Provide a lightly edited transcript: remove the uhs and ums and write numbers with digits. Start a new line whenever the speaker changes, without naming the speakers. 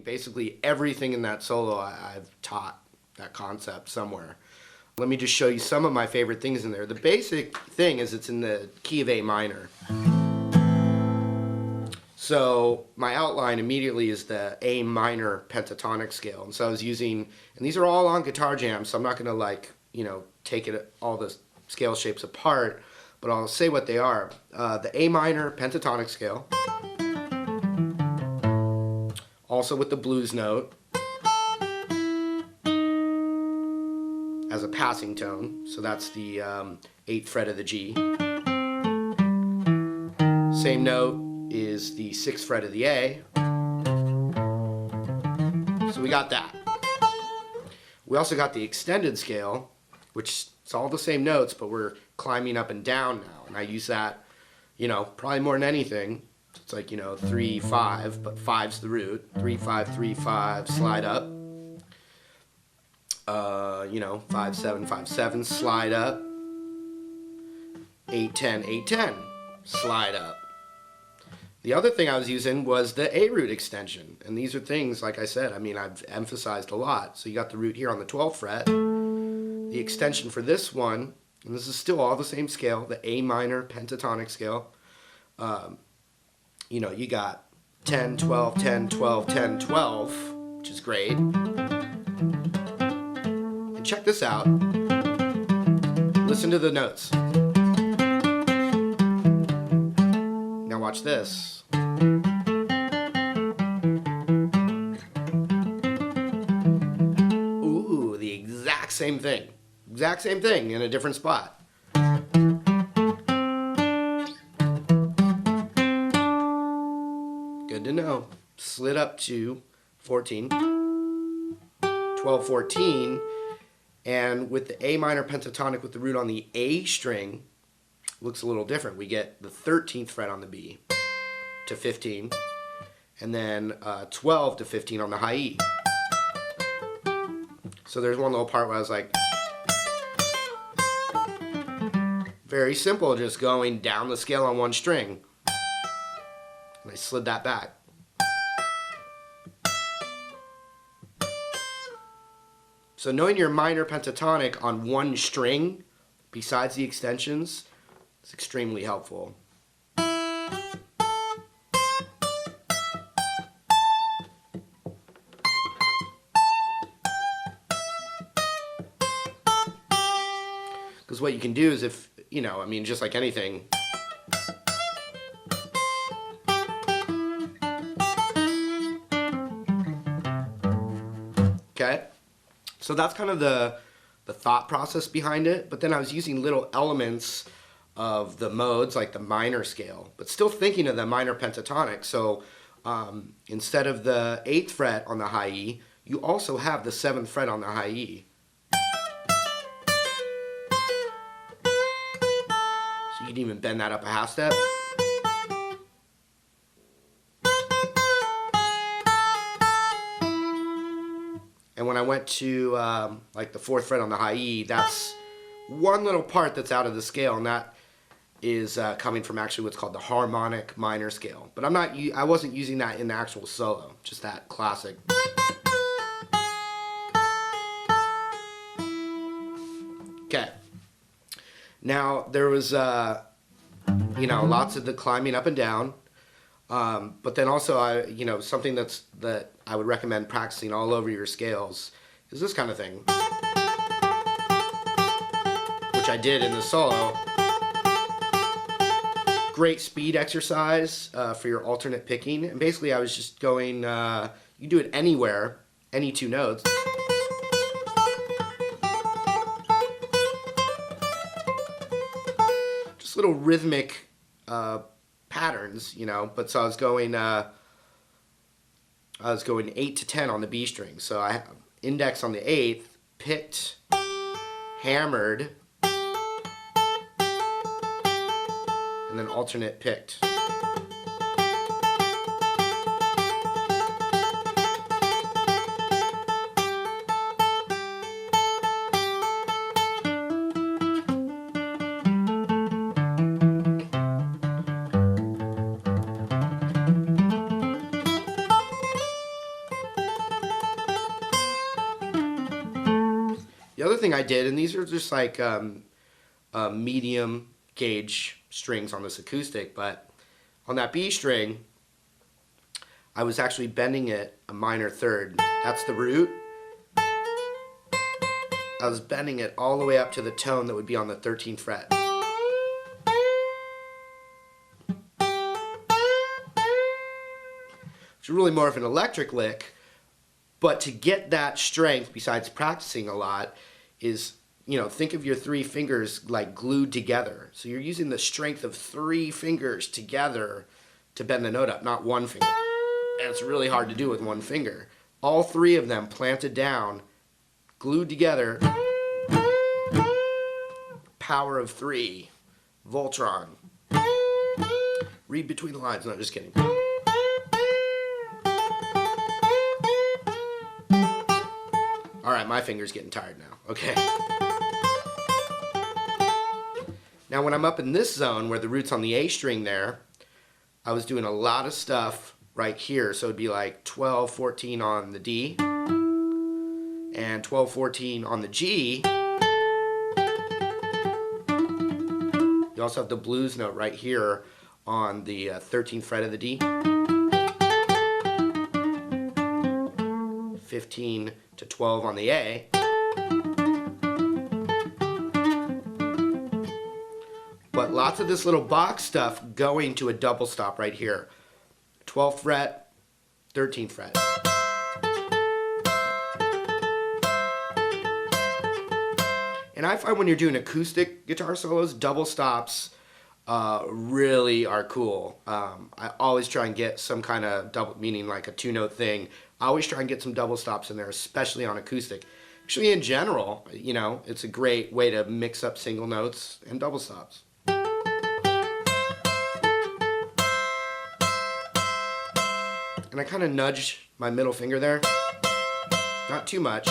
Basically everything in that solo I've taught that concept somewhere. Let me just show you some of my favorite things in there. The basic thing is it's in the key of A minor. So my outline immediately is the A minor pentatonic scale. And so I was using, and these are all on Guitar Jam, so I'm not going to like, you know, take it all the scale shapes apart, but I'll say what they are. The A minor pentatonic scale, also with the blues note as a passing tone, so that's the 8th fret of the G. Same note is the 6th fret of the A. So we got that. We also got the extended scale, which is all the same notes, but we're climbing up and down now. And I use that, you know, probably more than anything. It's like, you know, 3, 5, but 5's the root. 3, 5, 3, 5, slide up. You know, 5, 7, 5, 7, slide up. 8, 10, 8, 10, slide up. The other thing I was using was the A root extension. And these are things, like I said, I mean, I've emphasized a lot. So you got the root here on the 12th fret. The extension for this one, and this is still all the same scale, the A minor pentatonic scale. You know, you got 10, 12, 10, 12, 10, 12, which is great. And check this out. Listen to the notes. Now watch this. Ooh, the exact same thing. Exact same thing in a different spot. Good to know. Slid up to 14, 12, 14, and with the A minor pentatonic with the root on the A string, looks a little different. We get the 13th fret on the B to 15, and then 12 to 15 on the high E. So there's one little part where I was like, very simple, just going down the scale on one string. And I slid that back. So knowing your minor pentatonic on one string, besides the extensions, is extremely helpful. Because what you can do is if, you know, I mean, just like anything, okay? So that's kind of the thought process behind it, but then I was using little elements of the modes, like the minor scale, but still thinking of the minor pentatonic. So instead of the 8th fret on the high E, you also have the 7th fret on the high E. So you can even bend that up a half step. And when I went to like the 4th fret on the high E, that's one little part that's out of the scale, and that is coming from actually what's called the harmonic minor scale. But I wasn't using that in the actual solo, just that classic. Okay. Now there was you know, lots of the climbing up and down. But then also, you know, something that I would recommend practicing all over your scales is this kind of thing, which I did in the solo. Great speed exercise for your alternate picking. And basically, I was just going, you do it anywhere, any two notes. Just little rhythmic patterns, you know. But so I was going 8 to 10 on the B string. So I index on the 8th, picked, hammered, and then alternate picked. thing I did, and these are just like medium gauge strings on this acoustic, but on that B string, I was actually bending it a minor third. That's the root. I was bending it all the way up to the tone that would be on the 13th fret. It's really more of an electric lick, but to get that strength, besides practicing a lot, is, you know, think of your 3 fingers like glued together. So you're using the strength of 3 fingers together to bend the note up, not 1 finger. And it's really hard to do with 1 finger. All 3 of them planted down, glued together. Power of 3. Voltron. Read between the lines. No, just kidding. Alright, my finger's getting tired now. Okay. Now when I'm up in this zone where the root's on the A string there, I was doing a lot of stuff right here. So it'd be like 12, 14 on the D and 12, 14 on the G. You also have the blues note right here on the 13th fret of the D. 15 to 12 on the A. But lots of this little box stuff going to a double stop right here. 12th fret, 13th fret. And I find when you're doing acoustic guitar solos, double stops really are cool. I always try and get some kind of double, meaning like a 2-note thing. I always try and get some double stops in there, especially on acoustic. Actually, in general, you know, it's a great way to mix up single notes and double stops. And I kind of nudge my middle finger there. Not too much.